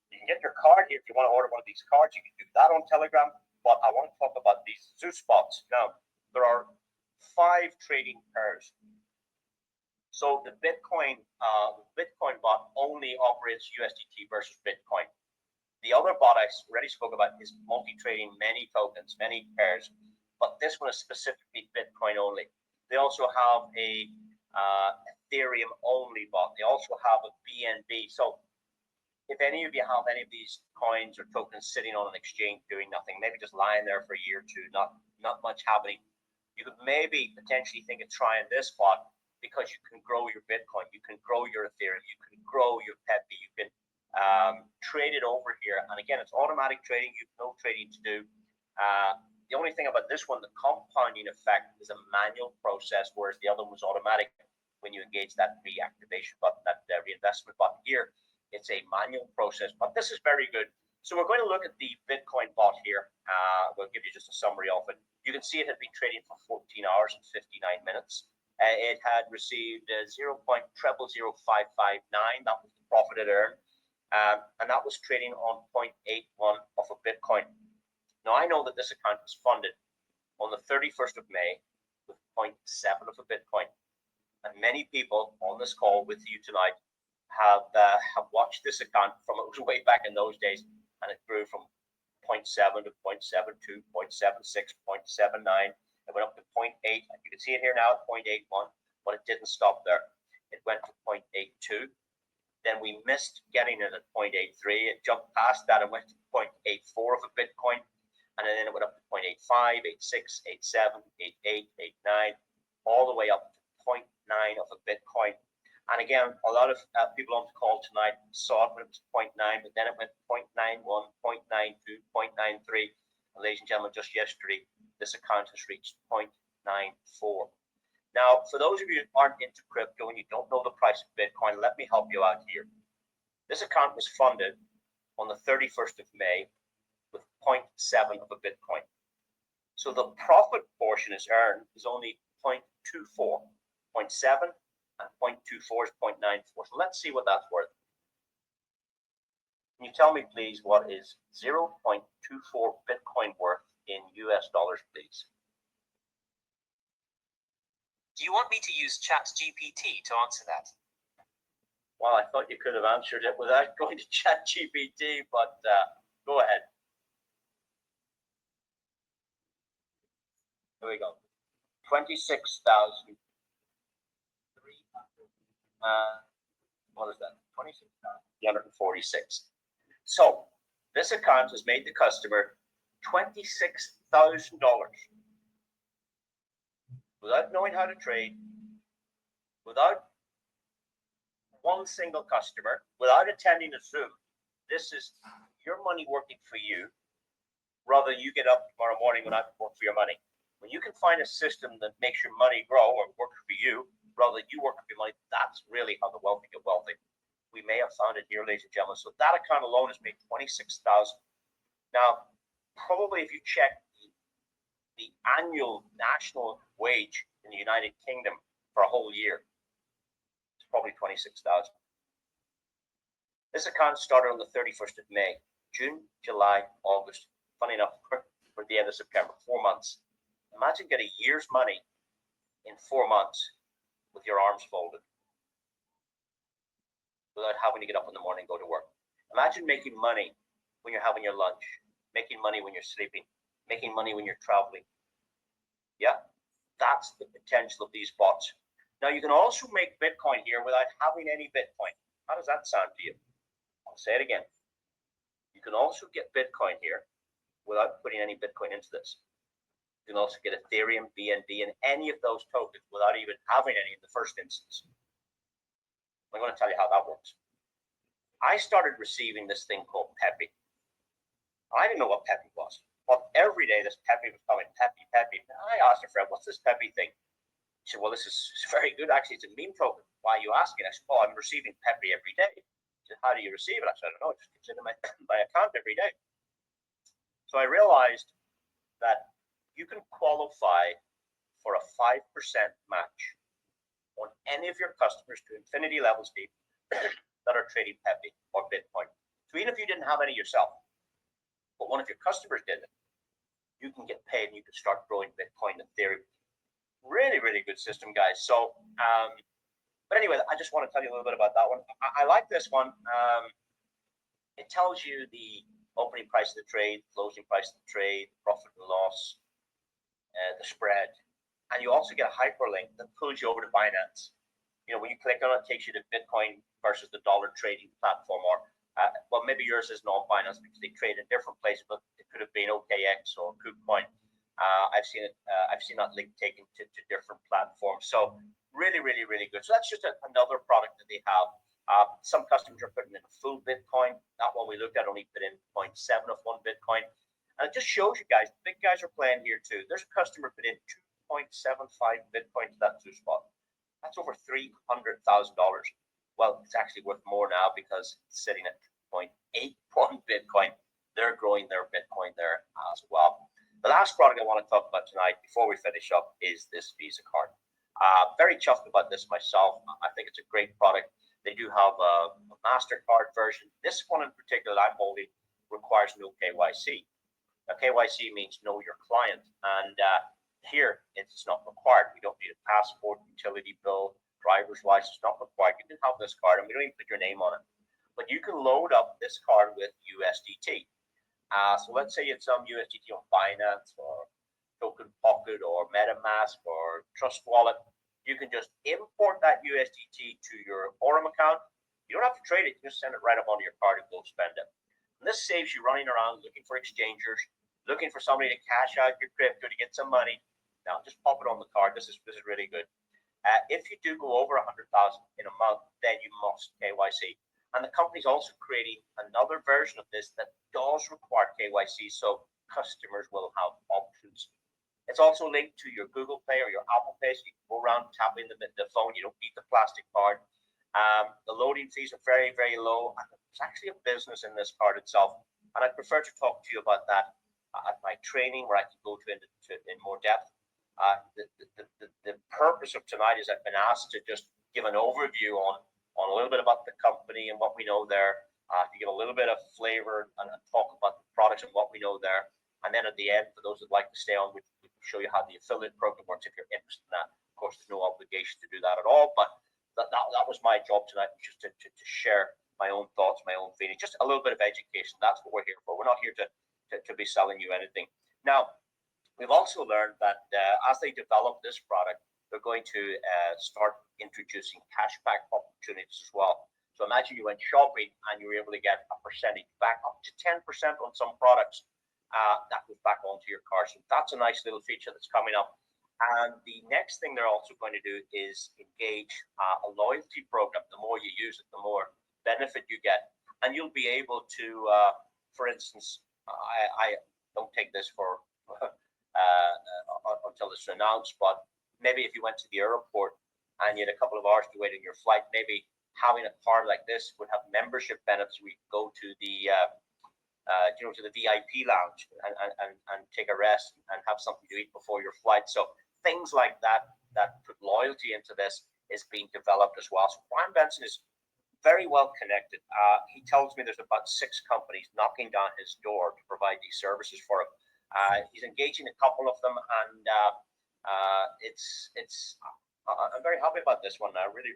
You can get your card here. If you want to order one of these cards, you can do that on Telegram. But I want to talk about these Zeus spots. Now, there are 5 trading pairs. So the Bitcoin bot only operates USDT versus Bitcoin. The other bot I already spoke about is multi-trading many tokens, many pairs, but this one is specifically Bitcoin only. They also have a Ethereum only bot. They also have a BNB. So if any of you have any of these coins or tokens sitting on an exchange doing nothing, maybe just lying there for a year or two, not much happening, you could maybe potentially think of trying this bot, because you can grow your Bitcoin, you can grow your Ethereum, you can grow your Pepe, you can trade it over here. And again, it's automatic trading. You have no trading to do. The only thing about this one, the compounding effect is a manual process, whereas the other was automatic. When you engage that reactivation button, that reinvestment button here, it's a manual process. But this is very good. So we're going to look at the Bitcoin bot here. We'll give you just a summary of it. You can see it had been trading for 14 hours and 59 minutes. It had received 0.000559. That was the profit it earned. And that was trading on 0.81 of a Bitcoin. Now, I know that this account was funded on the 31st of May with 0.7 of a Bitcoin. And many people on this call with you tonight have watched this account from, it was way back in those days, and it grew from 0.7 to 0.72, 0.76, 0.79. It went up to 0.8. You can see it here now at 0.81, but it didn't stop there. It went to 0.82. Then we missed getting it at 0.83. It jumped past that and went to 0.84 of a Bitcoin. And then it went up to 0.85, 86, 87, 88, 89, all the way up to 0.9 of a Bitcoin. And again, a lot of people on the call tonight saw it when it was 0.9, but then it went 0.91, 0.92, 0.93. And ladies and gentlemen, just yesterday, this account has reached 0.94. Now, for those of you who aren't into crypto and you don't know the price of Bitcoin, let me help you out here. This account was funded on the 31st of May with 0.7 of a Bitcoin. So the profit portion is earned is only 0.24. 0.7 and 0.24 is 0.94. So let's see what that's worth. Can you tell me, please, what is 0.24 Bitcoin worth in US dollars, please? Do you want me to use ChatGPT to answer that? Well, I thought you could have answered it without going to ChatGPT, but go ahead. Here we go. 26,000. What is that? 26,346. So this account has made the customer $26,000 without knowing how to trade, without one single customer, without attending a Zoom. This is your money working for you, rather you get up tomorrow morning when I work for your money. When you can find a system that makes your money grow or work for you, rather than you work for your money, that's really how the wealthy get wealthy. We may have found it here, ladies and gentlemen. So that account alone has made $26,000. Now, probably if you check the annual national wage in the United Kingdom for a whole year, it's probably $26,000. This account started on the 31st of May, June, July, August. Funny enough, for the end of September, 4 months. Imagine getting a year's money in 4 months with your arms folded, without having to get up in the morning and go to work. Imagine making money when you're having your lunch, making money when you're sleeping, making money when you're traveling. Yeah, that's the potential of these bots. Now, you can also make Bitcoin here without having any Bitcoin. How does that sound to you? I'll say it again. You can also get Bitcoin here without putting any Bitcoin into this. You can also get Ethereum, BNB, and any of those tokens without even having any in the first instance. I'm going to tell you how that works. I started receiving this thing called Peppy. I didn't know what Peppy was. But every day this Peppy was coming, Peppy, Peppy. I asked a friend, what's this Peppy thing? He said, well, this is very good. Actually, it's a meme token. Why are you asking? I said, oh, I'm receiving Peppy every day. He said, how do you receive it? I said, I don't know. It just comes into my account every day. So I realized that you can qualify for a 5% match on any of your customers to infinity levels deep that are trading Peppy or Bitcoin. So even if you didn't have any yourself, but one of your customers did it, you can get paid and you can start growing Bitcoin and Ethereum. Really, really good system, guys. So, but anyway, I just want to tell you a little bit about that one. I like this one. It tells you the opening price of the trade, closing price of the trade, profit and loss, the spread, and you also get a hyperlink that pulls you over to Binance. You know, when you click on it, it takes you to Bitcoin versus the dollar trading platform, or well, maybe yours is not Binance because they trade in different places, but it could have been OKX or KuCoin. I've seen it. I've seen that link taken to different platforms. So really, really, really good. So that's just another product that they have. Some customers are putting in a full Bitcoin. That one we looked at only put in 0.7 of one Bitcoin. And it just shows you guys, the big guys are playing here too. There's a customer put in 2.75 Bitcoin to that two spot. That's over $300,000. Well, it's actually worth more now because it's sitting at 0.81 Bitcoin. They're growing their Bitcoin there as well. The last product I want to talk about tonight before we finish up is this Visa card. Very chuffed about this myself. I think it's a great product. They do have a MasterCard version. This one in particular that I'm holding requires no KYC. Now, KYC means know your client, and here it's not required. We don't need a passport, utility bill, driver's license, not required. You can have this card, and we don't even put your name on it. But you can load up this card with USDT. So let's say it's some USDT on Binance or Token Pocket or MetaMask or Trust Wallet. You can just import that USDT to your Aurum account. You don't have to trade it. You just send it right up onto your card and go spend it. And this saves you running around looking for exchangers, looking for somebody to cash out your crypto to get some money. Now, just pop it on the card. This is really good. If you do go over 100,000 in a month, then you must KYC. And the company's also creating another version of this that does require KYC, so customers will have options. It's also linked to your Google Pay or your Apple Pay, so you can go around tapping the phone. You don't need the plastic card. The loading fees are very, very low. And there's actually a business in this card itself, and I'd prefer to talk to you about that at my training, where I can go in more depth. The purpose of tonight is I've been asked to just give an overview on a little bit about the company and what we know there, to give a little bit of flavor and talk about the products and what we know there. And then at the end, for those that like to stay on, we can show you how the affiliate program works if you're interested in that. Of course, there's no obligation to do that at all, but that was my job tonight, just to share my own thoughts, my own feelings, just a little bit of education. That's what we're here for. We're not here to be selling you anything. Now, we've also learned that as they develop this product, they're going to start introducing cashback opportunities as well. So imagine you went shopping and you were able to get a percentage back, up to 10% on some products. That goes back onto your card. So that's a nice little feature that's coming up. And the next thing they're also going to do is engage a loyalty program. The more you use it, the more benefit you get. And you'll be able to, for instance, I don't take this for until it's announced, but maybe if you went to the airport and you had a couple of hours to wait on your flight, maybe having a card like this would have membership benefits. We go to the to the VIP lounge and take a rest and have something to eat before your flight. So things like that put loyalty into this is being developed as well. So Brian Benson is very well connected. He tells me there's about 6 companies knocking down his door to provide these services for him. He's engaging a couple of them, and I'm very happy about this one. I really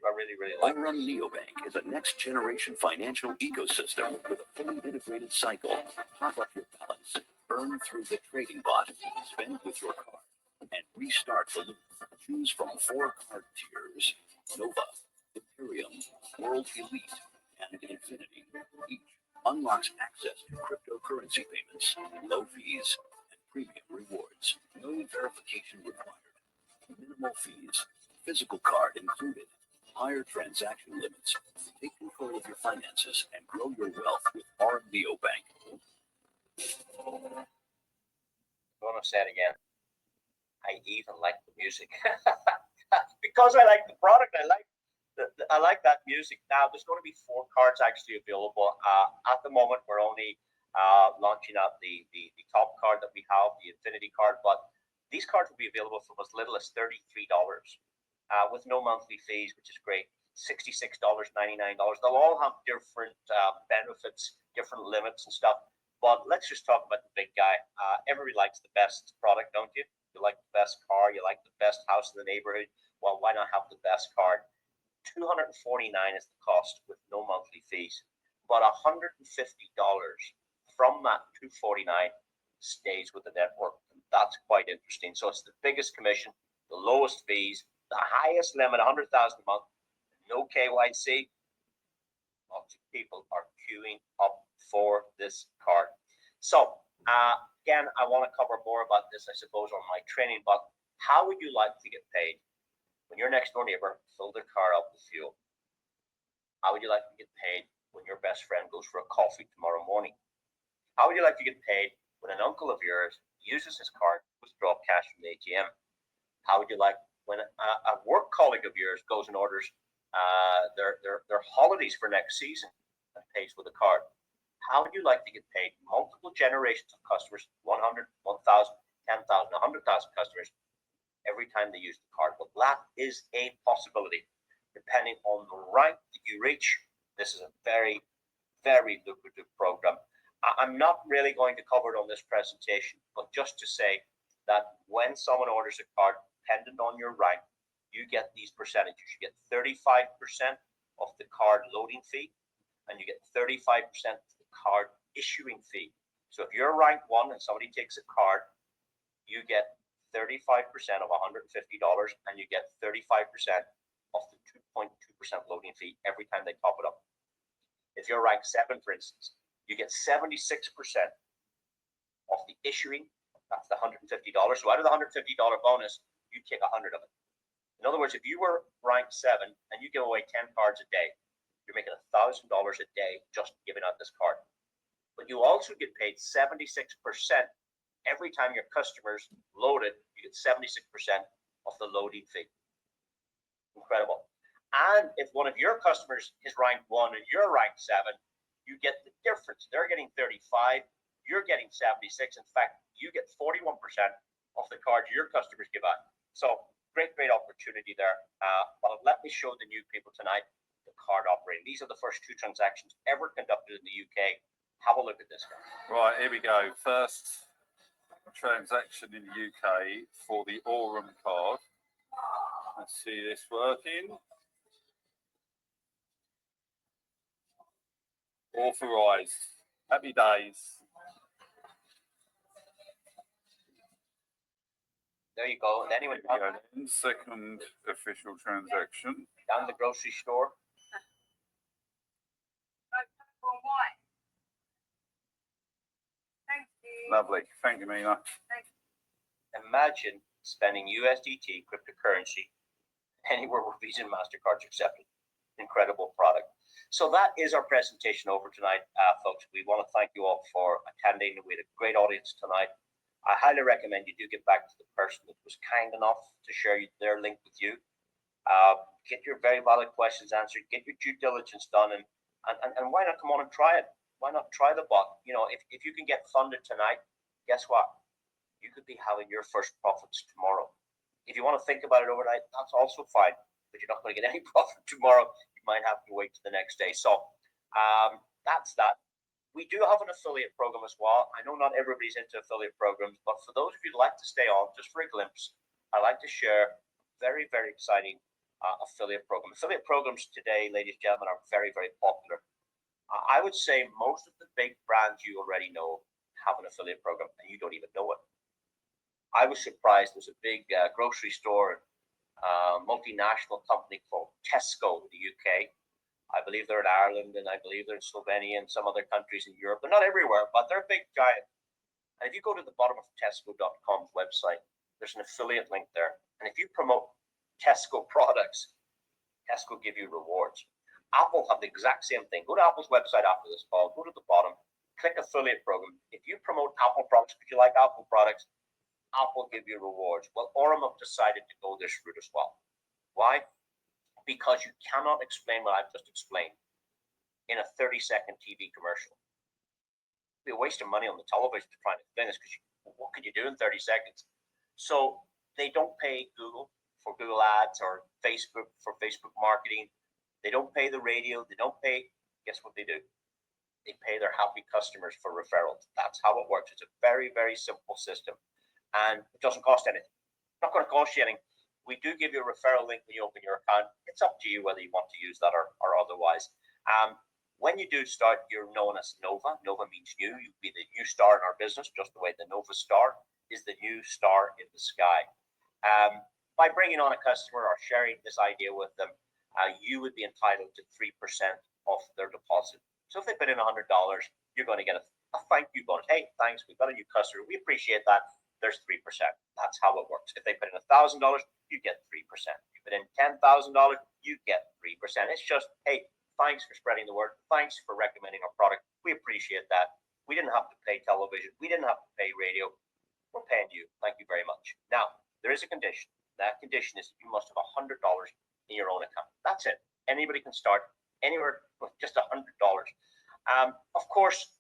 like it. Aurum Neobank is a next-generation financial ecosystem with a fully integrated cycle. Top up your balance, earn through the trading bot, spend with your card, and restart the loop. Choose from 4 card tiers: Nova, Imperium, World Elite, and Infinity. Each unlocks access to cryptocurrency payments, low fees, and premium rewards. No verification required. Minimal fees. Physical card included. Higher transaction limits. Take control of your finances and grow your wealth with Aurum Neobank. I want to say it again. I even like the music because I like the product. I like that music. Now there's going to be 4 cards actually available. At the moment, we're only launching out the top card that we have, the Infinity card, but these cards will be available from as little as $33 with no monthly fees, which is great. $66, $99. They'll all have different benefits, different limits and stuff. But let's just talk about the big guy. Everybody likes the best product, don't you? You like the best car, you like the best house in the neighborhood. Well, why not have the best card? $249 is the cost with no monthly fees. But $150 from that $249 stays with the network. And that's quite interesting. So it's the biggest commission, the lowest fees, the highest limit, $100,000 a month, no KYC. Lots of people are queuing up for this card. So again, I want to cover more about this, I suppose, on my training. But how would you like to get paid when your next door neighbor filled their car up with fuel? How would you like to get paid when your best friend goes for a coffee tomorrow morning? How would you like to get paid when an uncle of yours uses his card to withdraw cash from the ATM? How would you like when a work colleague of yours goes and orders their holidays for next season and pays with a card? How would you like to get paid? Multiple generations of customers, 100, 1,000, 10,000, 100,000 customers, every time they use the card. Well, that is a possibility. Depending on the rank that you reach, this is a very, very lucrative program. I'm not really going to cover it on this presentation, but just to say that when someone orders a card, dependent on your rank, you get these percentages. You get 35% of the card loading fee, and you get 35% of the card issuing fee. So if you're rank 1 and somebody takes a card, you get 35% of $150, and you get 35% of the 2.2% loading fee every time they top it up. If you're rank 7, for instance, you get 76% of the issuing. That's the $150. So out of the $150 bonus, you take 100 of it. In other words, if you were rank 7 and you give away 10 cards a day, you're making $1,000 a day just giving out this card. But you also get paid 76% every time your customers load it. You get 76% of the loading fee. Incredible. And if one of your customers is rank 1 and you're rank 7, you get the difference. They're getting 35, you're getting 76. In fact, you get 41% of the cards your customers give out. So great opportunity there. But let me show the new people tonight the card operating. These are the first 2 transactions ever conducted in the UK. Have a look at this guy. Right, here we go. First transaction in the UK for the Aurum card. Let's see this working. Authorized. Happy days. There you go. And anyone down Second official transaction. the grocery store, Lovely. Thank you, Mina. imagine spending USDT cryptocurrency anywhere where Visa and MasterCards are accepted. Incredible product. So that is our presentation over tonight, folks. We want to thank you all for attending. We had a great audience tonight. I highly recommend you do get back to the person that was kind enough to share their link with you. Get your very valid questions answered. Get your due diligence done, and why not come on and try it? Why not try the bot? You know, if you can get funded tonight, guess what? You could be having your first profits tomorrow. If you want to think about it overnight, that's also fine. But you're not going to get any profit tomorrow. You might have to wait to the next day. So that's that. We do have an affiliate program as well. I know not everybody's into affiliate programs, but for those of you who'd like to stay on, just for a glimpse, I like to share a very, very exciting affiliate program. Affiliate programs today, ladies and gentlemen, are very, very popular. I would say most of the big brands you already know have an affiliate program, and you don't even know it. I was surprised. There's a big grocery store, multinational company called Tesco in the UK. I believe they're in Ireland, and I believe they're in Slovenia and some other countries in Europe. They're not everywhere, but they're a big giant. And if you go to the bottom of Tesco.com's website, there's an affiliate link there. And if you promote Tesco products, Tesco give you rewards. Apple have the exact same thing. Go to Apple's website after this call, go to the bottom, click affiliate program. If you promote Apple products because you like Apple products, Apple give you rewards. Well, Aurum have decided to go this route as well. Why? Because you cannot explain what I've just explained in a 30-second TV commercial. It'd be a waste of money on the television to try and explain this, because what could you do in 30 seconds? So they don't pay Google for Google ads or Facebook for Facebook marketing. They don't pay the radio. They don't pay, guess what they do? They pay their happy customers for referrals. That's how it works. It's a very, very simple system. And it doesn't cost anything. It's not going to cost you anything. We do give you a referral link when you open your account. It's up to you whether you want to use that or otherwise. When you do start, you're known as Nova. Nova means new. You'd be the new star in our business, just the way the Nova Star is the new star in the sky. By bringing on a customer or sharing this idea with them, you would be entitled to 3% of their deposit. So if they put in $100, you're going to get a thank you bonus. Hey, thanks, we've got a new customer. We appreciate that. There's 3%. That's how it works. If they put in $1,000, you get 3%. You put in $10,000, you get 3%. It's just, hey, thanks for spreading the word. Thanks for recommending our product. We appreciate that. We didn't have to pay television. We didn't have to pay radio. We're paying you. Thank you very much. Now, there is a condition. That condition is you must have $100 in your own account. That's it. Anybody can start anywhere with just $100. Of course,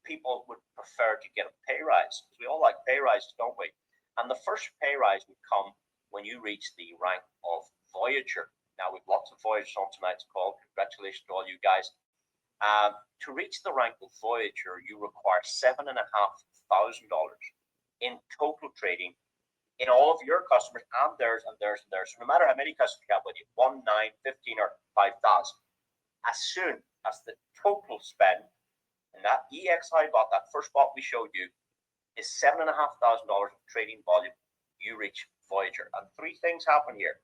people would prefer to get a pay rise, because we all like pay rises, don't we? And the first pay rise would come when you reach the rank of Voyager. Now, we've lots of Voyagers on tonight's call. Congratulations to all you guys. To reach the rank of Voyager, you require $7,500 in total trading in all of your customers and theirs and theirs and theirs. So no matter how many customers you have with you, 1, 9, 15, or 5,000, as soon as the total spend in that EXI bot, that first bot we showed you, is $7,500 of trading volume, you reach Voyager. And three things happen here.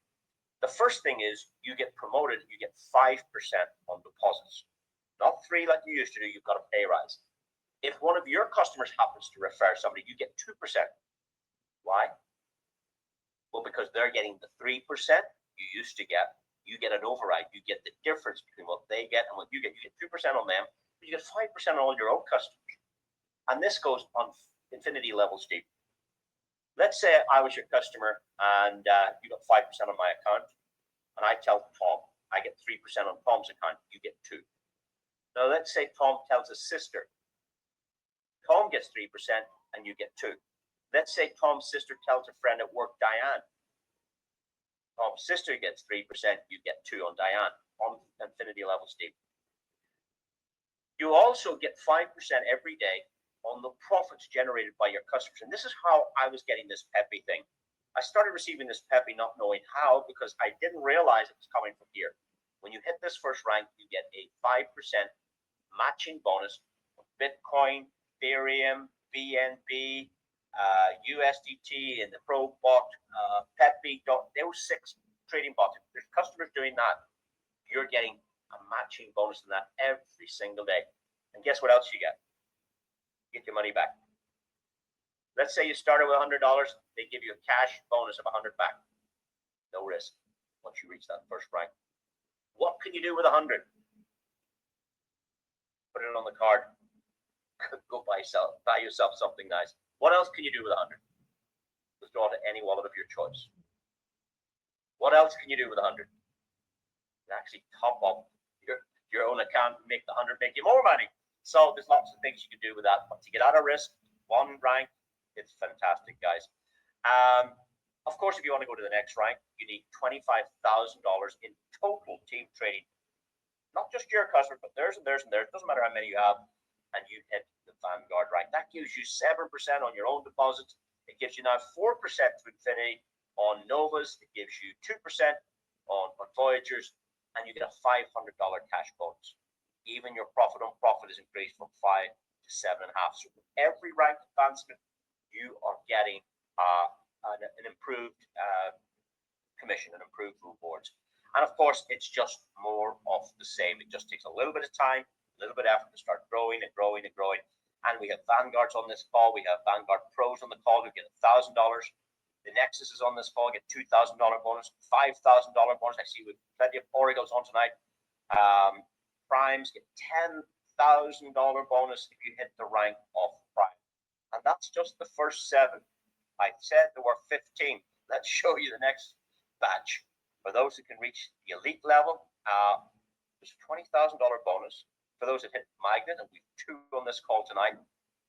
The first thing is you get promoted, you get 5% on deposits. Not 3 like you used to do, you've got a pay rise. If one of your customers happens to refer somebody, you get 2%. Why? Well, because they're getting the 3% you used to get. You get an override. You get the difference between what they get and what you get. You get 2% on them, but you get 5% on all your own customers. And this goes on infinity levels deep. Let's say I was your customer and you got 5% on my account, and I tell Tom, I get 3% on Tom's account, you get 2. Now, let's say Tom tells his sister, Tom gets 3% and you get 2. Let's say Tom's sister tells a friend at work, Diane. Tom's sister gets 3%, you get 2 on Diane, on infinity levels deep. You also get 5% every day on the profits generated by your customers. And this is how I was getting this Peppy thing. I started receiving this Peppy not knowing how, because I didn't realize it was coming from here. When you hit this first rank, you get a 5% matching bonus of Bitcoin, Ethereum, BNB, USDT, and the Pro bot, Peppy, those 6 trading bots. If there's customers doing that, you're getting a matching bonus on that every single day. And guess what else you get? You get your money back. Let's say you started with $100, they give you a cash bonus of 100 back. No risk once you reach that first rank. What can you do with 100? Put it on the card. Go buy yourself something nice. What else can you do with 100? Withdraw to any wallet of your choice. What else can you do with 100? You actually top up your own account and make the 100 make you more money. So there's lots of things you can do with that. But to get out of risk, one rank, it's fantastic, guys. Of course, if you want to go to the next rank, you need $25,000 in total team trading. Not just your customers, but theirs and theirs and theirs. Doesn't matter how many you have. And you hit the Vanguard rank. That gives you 7% on your own deposits. It gives you now 4% to infinity on Novas. It gives you 2% on Voyagers, and you get a $500 cash bonus. Even your profit on profit is increased from 5 to 7.5. So with every rank advancement, you are getting an improved commission and improved rewards. And of course, it's just more of the same. It just takes a little bit of time, a little bit of effort to start growing and growing and growing. And we have Vanguards on this call. We have Vanguard Pros on the call who get $1,000. The Nexus is on this call, get $2,000 bonus, $5,000 bonus. I see with plenty of Oracles on tonight. Primes get $10,000 bonus if you hit the rank of Prime. And that's just the first 7. I said there were 15. Let's show you the next batch. For those who can reach the elite level, there's a $20,000 bonus. For those that hit Magnet, and we've 2 on this call tonight,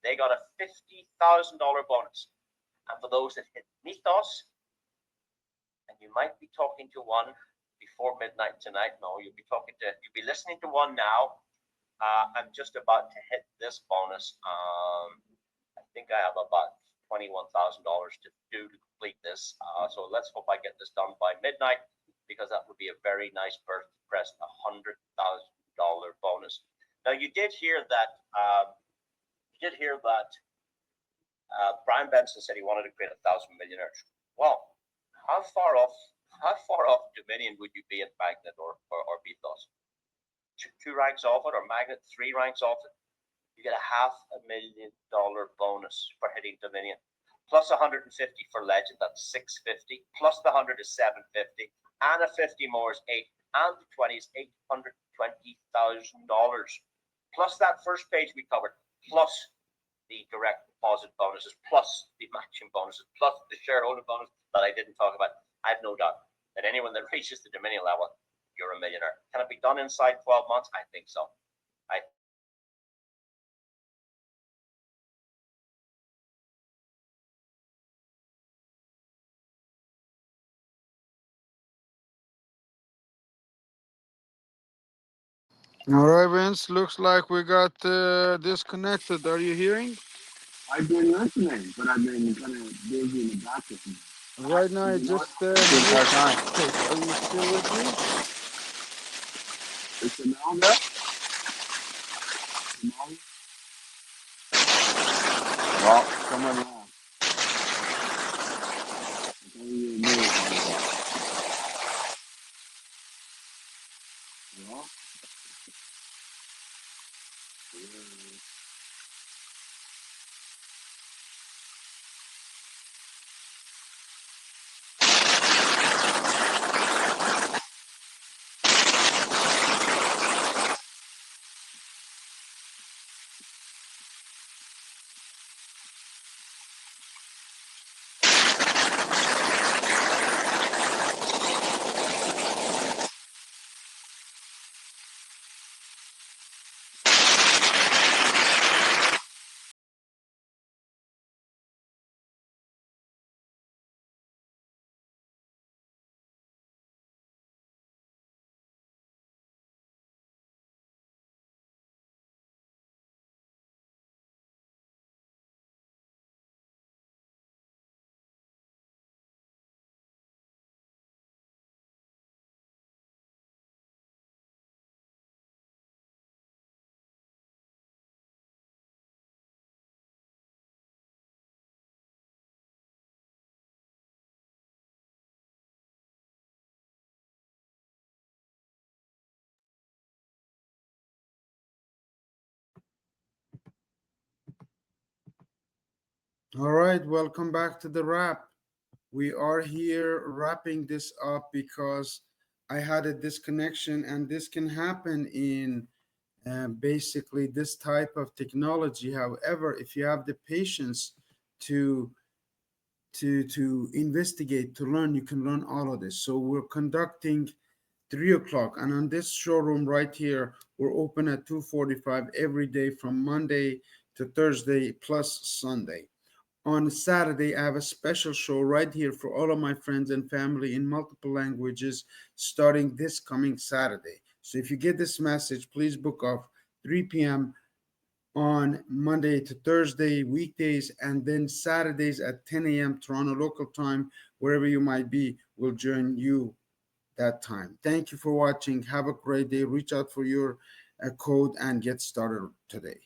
they got a $50,000 bonus. And for those that hit Mythos, and you might be talking to one before midnight tonight. No, you'll be listening to one now. I'm just about to hit this bonus. I think I have about $21,000 to do to complete this. So let's hope I get this done by midnight, because that would be a very nice birthday present, $100,000 bonus. Now you did hear that. Brian Benson said he wanted to create 1,000 millionaires. Well, how far off Dominion would you be at Magnet or Mythos? 2 ranks off it, or Magnet 3 ranks off it? You get a $500,000 bonus for hitting Dominion, plus 150 for Legend. That's 650. Plus the 100 is 750, and a 50 more is 8, and the 20 is $820,000. Plus that first page we covered, plus the direct deposit bonuses, plus the matching bonuses, plus the shareholder bonus that I didn't talk about. I have no doubt that anyone that reaches the Dominion level, you're a millionaire. Can it be done inside 12 months? I think so. All right, Vince. Looks like we got disconnected. Are you hearing? I've been listening, but I've been kind of busy in the background. Right now, I You know, just the entire time. Are you still with me? Is Camel there? Camel? Well, someone left. I can't even move. Well, All right, welcome back to the wrap. We are here wrapping this up because I had a disconnection, and this can happen in basically this type of technology. However, if you have the patience to to investigate, to learn, you can learn all of this. So we're conducting 3 o'clock, and on this showroom right here, we're open at 2:45 every day from Monday to Thursday plus Sunday. On Saturday, I have a special show right here for all of my friends and family in multiple languages starting this coming Saturday. So if you get this message, please book off 3 p.m. on Monday to Thursday, weekdays, and then Saturdays at 10 a.m. Toronto local time, wherever you might be, will join you that time. Thank you for watching. Have a great day. Reach out for your code and get started today.